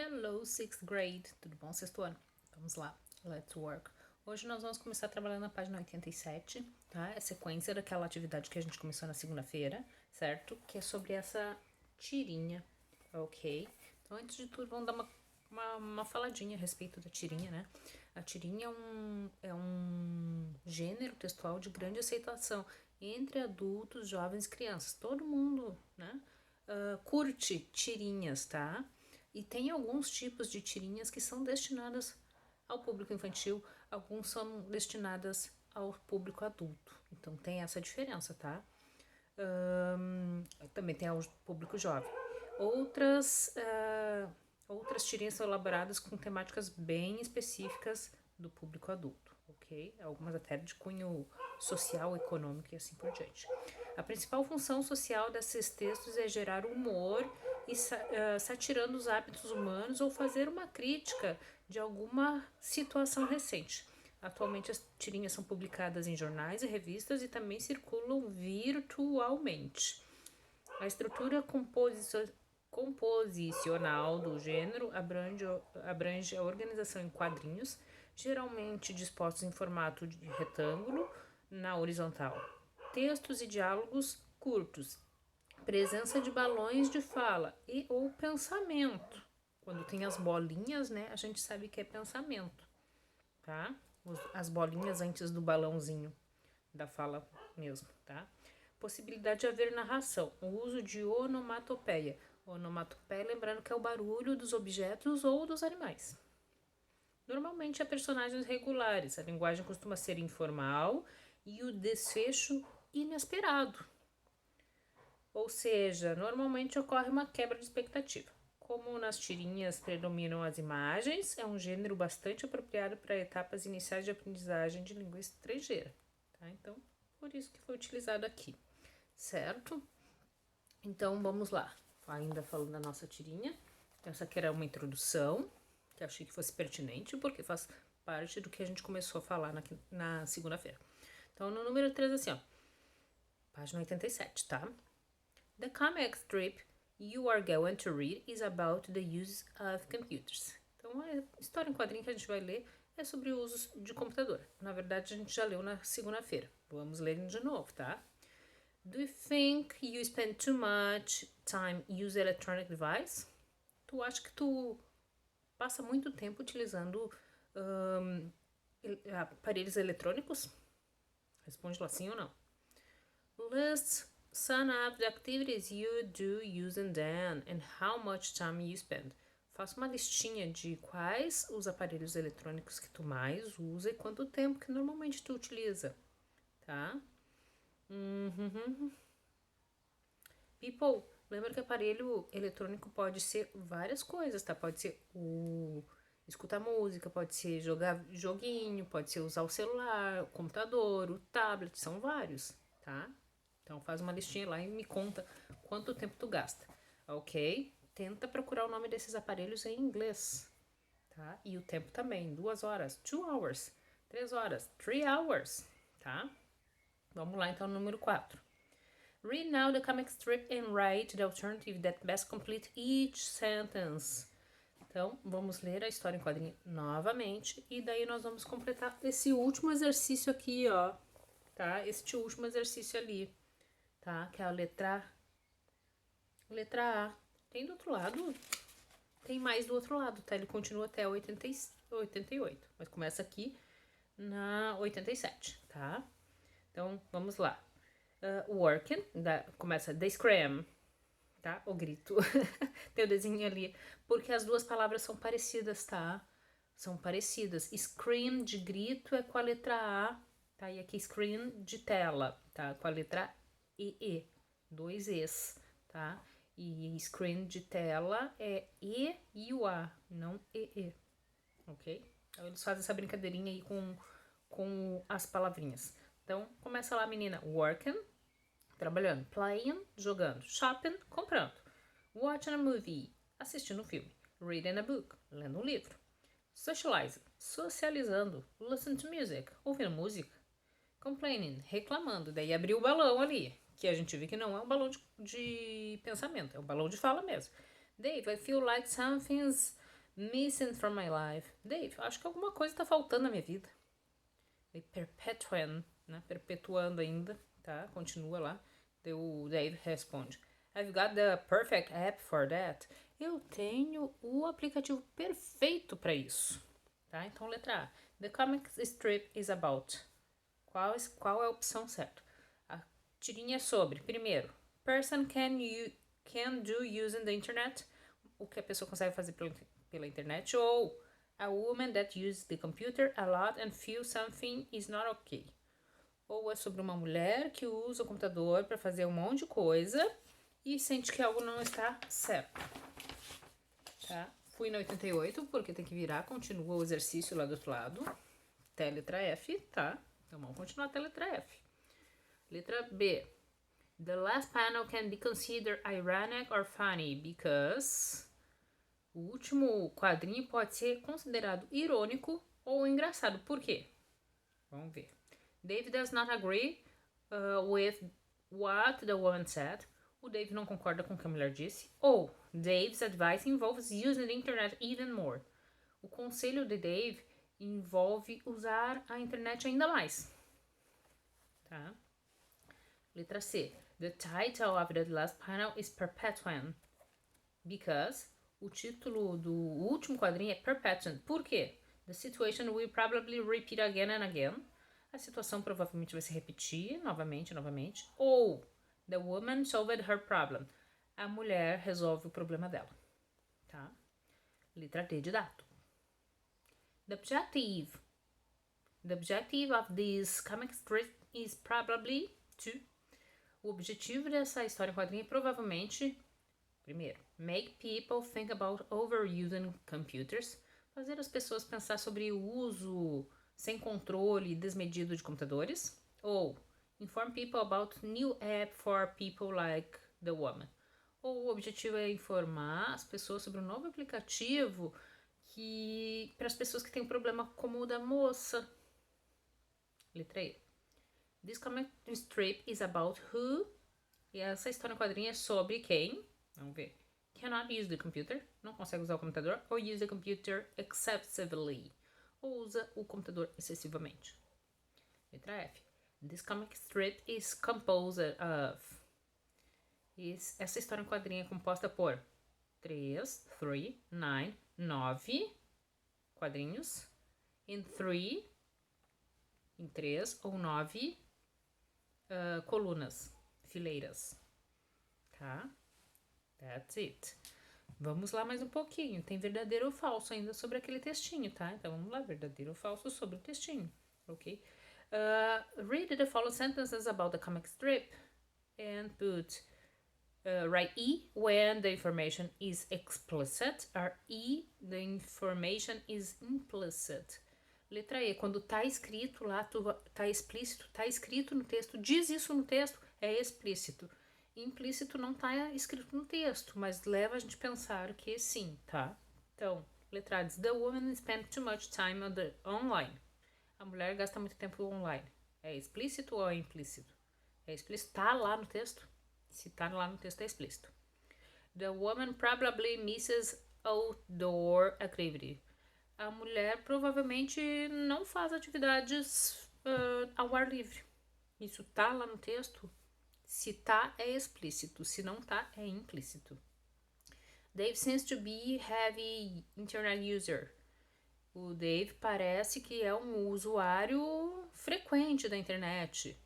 Hello, sixth grade. Tudo bom, sexto ano? Vamos lá, let's work. Hoje nós vamos começar trabalhando na página 87, tá? É sequência daquela atividade que a gente começou na segunda-feira, certo? Que é sobre essa tirinha, ok? Então, antes de tudo, vamos dar uma faladinha a respeito da tirinha, né? A tirinha é um gênero textual de grande aceitação entre adultos, jovens e crianças. Todo mundo, né? Curte tirinhas, tá? E tem alguns tipos de tirinhas que são destinadas ao público infantil, alguns são destinadas ao público adulto. Então tem essa diferença, tá? Também tem ao público jovem. Outras tirinhas são elaboradas com temáticas bem específicas do público adulto, ok? Algumas até de cunho social, econômico e assim por diante. A principal função social desses textos é gerar humor e satirando os hábitos humanos ou fazer uma crítica de alguma situação recente. Atualmente as tirinhas são publicadas em jornais e revistas e também circulam virtualmente. A estrutura composicional do gênero abrange a organização em quadrinhos, geralmente dispostos em formato de retângulo na horizontal. Textos e diálogos curtos, presença de balões de fala e ou pensamento. Quando tem as bolinhas, né, a gente sabe que é pensamento, tá? As bolinhas antes do balãozinho da fala mesmo, tá? Possibilidade de haver narração, o uso de onomatopeia. Onomatopeia, lembrando que é o barulho dos objetos ou dos animais. Normalmente há personagens regulares, a linguagem costuma ser informal e o desfecho inesperado. Ou seja, normalmente ocorre uma quebra de expectativa. Como nas tirinhas predominam as imagens, é um gênero bastante apropriado para etapas iniciais de aprendizagem de língua estrangeira. Tá? Então, por isso que foi utilizado aqui, certo? Então, vamos lá. Ainda falando da nossa tirinha. Essa aqui era uma introdução, que achei que fosse pertinente, porque faz parte do que a gente começou a falar na segunda-feira. Então, no número 3, assim, ó. Página 87, tá? The comic strip you are going to read is about the use of computers. Então, a história em quadrinho que a gente vai ler é sobre o uso de computador. Na verdade, a gente já leu na segunda-feira. Vamos ler de novo, tá? Do you think you spend too much time using electronic device? Tu acha que tu passa muito tempo utilizando aparelhos eletrônicos? Responde lá sim ou não. List some up the activities you do using them and how much time you spend. Faça uma listinha de quais os aparelhos eletrônicos que tu mais usa e quanto tempo que normalmente tu utiliza, tá? People, lembra que aparelho eletrônico pode ser várias coisas, tá? Pode ser escutar música, pode ser jogar joguinho, pode ser usar o celular, o computador, o tablet, são vários, tá? Então faz uma listinha lá e me conta quanto tempo tu gasta, ok? Tenta procurar o nome desses aparelhos em inglês, tá? E o tempo também, 2 horas, 2 hours, 3 horas, 3 hours, tá? Vamos lá então no número 4. Read now the comic strip and write the alternative that best complete each sentence. Então, vamos ler a história em quadrinho novamente e daí nós vamos completar esse último exercício aqui, ó, tá? Este último exercício ali, tá? Que é a letra A. Tem do outro lado? Tem mais do outro lado, tá? Ele continua até 88, mas começa aqui na 87, tá? Então, vamos lá. Working, começa the scream, tá? O grito. Tem o desenho ali, porque as duas palavras são parecidas, tá? São parecidas. Scream de grito é com a letra A, tá? E aqui screen de tela, tá? Com a letra E. 2 Es, tá? E screen de tela é E e o A, não E. Ok? Então eles fazem essa brincadeirinha aí com as palavrinhas. Então, começa lá, menina. Working, trabalhando. Playing, jogando. Shopping, comprando. Watching a movie, assistindo um filme. Reading a book, lendo um livro. Socializing, socializando. Listen to music, ouvindo música. Complaining, reclamando. Daí abriu o balão ali, que a gente viu que não é um balão de pensamento, é um balão de fala mesmo. Dave, I feel like something's Missing from my life. Dave, acho que alguma coisa tá faltando na minha vida. E perpetuando, né? Perpetuando ainda, tá? Continua lá. O Dave responde. I've got the perfect app for that. Eu tenho o aplicativo perfeito para isso. Tá? Então, letra A. The comic strip is about. Qual é a opção certa? A tirinha é sobre, primeiro, person can do using the internet. O que a pessoa consegue fazer pela internet. Ou a woman that uses the computer a lot and feels something is not okay. Ou é sobre uma mulher que usa o computador para fazer um monte de coisa e sente que algo não está certo. Tá? Fui na 88 porque tem que virar, continua o exercício lá do outro lado. Até a letra F, tá? Então vamos continuar até a letra F. Letra B. The last panel can be considered ironic or funny because... O último quadrinho pode ser considerado irônico ou engraçado. Por quê? Vamos ver. Dave does not agree with what the woman said. O Dave não concorda com o que a mulher disse. Ou Dave's advice involves using the internet even more. O conselho de Dave envolve usar a internet ainda mais. Tá? Letra C. The title of the last panel is Perpetuant. Because o título do último quadrinho é Perpetuant. Por quê? The situation will probably repeat again and again. A situação provavelmente vai se repetir novamente. Ou the woman solved her problem. A mulher resolve o problema dela. Tá? Letra D de dado. The objective of this comic strip is probably to... O objetivo dessa história em quadrinho é provavelmente, primeiro, make people think about overusing computers. Fazer as pessoas pensar sobre o uso sem controle desmedido de computadores. Ou inform people about new app for people like the woman. Ou o objetivo é informar as pessoas sobre um novo aplicativo que para as pessoas que têm um problema como o da moça. Letra E. This comic strip is about who. E essa história em quadrinho é sobre quem. Vamos ver. Cannot use the computer. Não consegue usar o computador. Or use the computer excessively. Ou usa o computador excessivamente. Letra F. This comic strip is composed of. Essa história em quadrinho é composta por 9 quadrinhos. Em 3 ou 9 colunas, fileiras. Tá? That's it. Vamos lá mais um pouquinho. Tem verdadeiro ou falso ainda sobre aquele textinho, tá? Então vamos lá, verdadeiro ou falso sobre o textinho, ok? Read the following sentences about the comic strip and put write E when the information is explicit or E the information is implicit. Letra E, quando tá escrito lá, tá explícito, tá escrito no texto, diz isso no texto, é explícito. Implícito não tá escrito no texto, mas leva a gente a pensar que sim, tá? Então, letra A diz, the woman spent too much time online. A mulher gasta muito tempo online. É explícito ou é implícito? É explícito, tá lá no texto? Se tá lá no texto, é explícito. The woman probably misses outdoor activity. A mulher provavelmente não faz atividades ao ar livre. Isso tá lá no texto? Se tá, é explícito. Se não tá, é implícito. Dave seems to be heavy internet user. O Dave parece que é um usuário frequente da internet.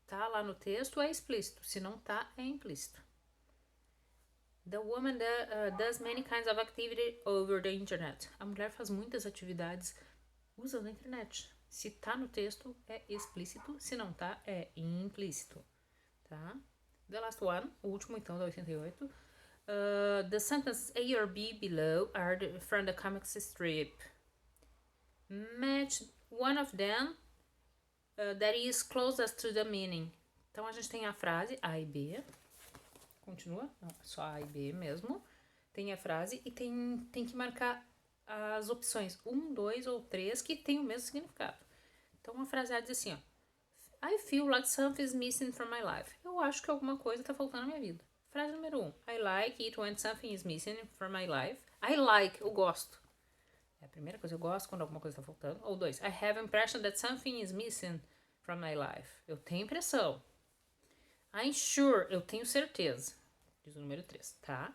Tá lá no texto, é explícito. Se não tá, é implícito. The woman does many kinds of activity over the internet. A mulher faz muitas atividades usando a internet. Se tá no texto, é explícito. Se não tá, é implícito. Tá? The last one, o último então, da 88. The sentences A or B below are from the comics strip. Match one of them that is closest to the meaning. Então a gente tem a frase A e B. Continua? Não, só A e B mesmo. Tem a frase e tem que marcar as opções 1, 2 ou 3 que tem o mesmo significado. Então a frase A diz assim, ó. I feel like something is missing from my life. Eu acho que alguma coisa tá faltando na minha vida. Frase número 1. I like it when something is missing from my life. I like, eu gosto. É a primeira coisa. Eu gosto quando alguma coisa tá faltando. Ou 2. I have impression that something is missing from my life. Eu tenho impressão. I'm sure. Eu tenho certeza. Diz o número 3, tá?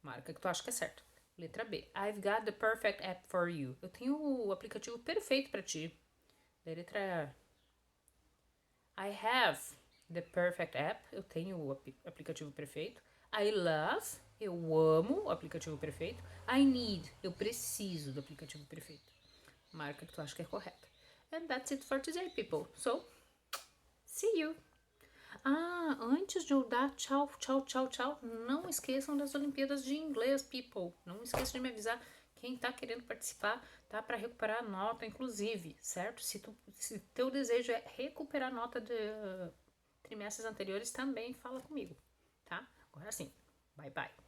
Marca que tu acha que é certo. Letra B. I've got the perfect app for you. Eu tenho o aplicativo perfeito pra ti. Letra A. I have the perfect app. Eu tenho o aplicativo perfeito. I love. Eu amo o aplicativo perfeito. I need. Eu preciso do aplicativo perfeito. Marca que tu acha que é correta. And that's it for today, people. So, see you. Ah, antes de eu dar tchau, não esqueçam das Olimpíadas de Inglês, people. Não esqueçam de me avisar quem tá querendo participar, tá? Para recuperar a nota, inclusive, certo? Se teu desejo é recuperar a nota de trimestres anteriores, também fala comigo, tá? Agora sim, bye bye.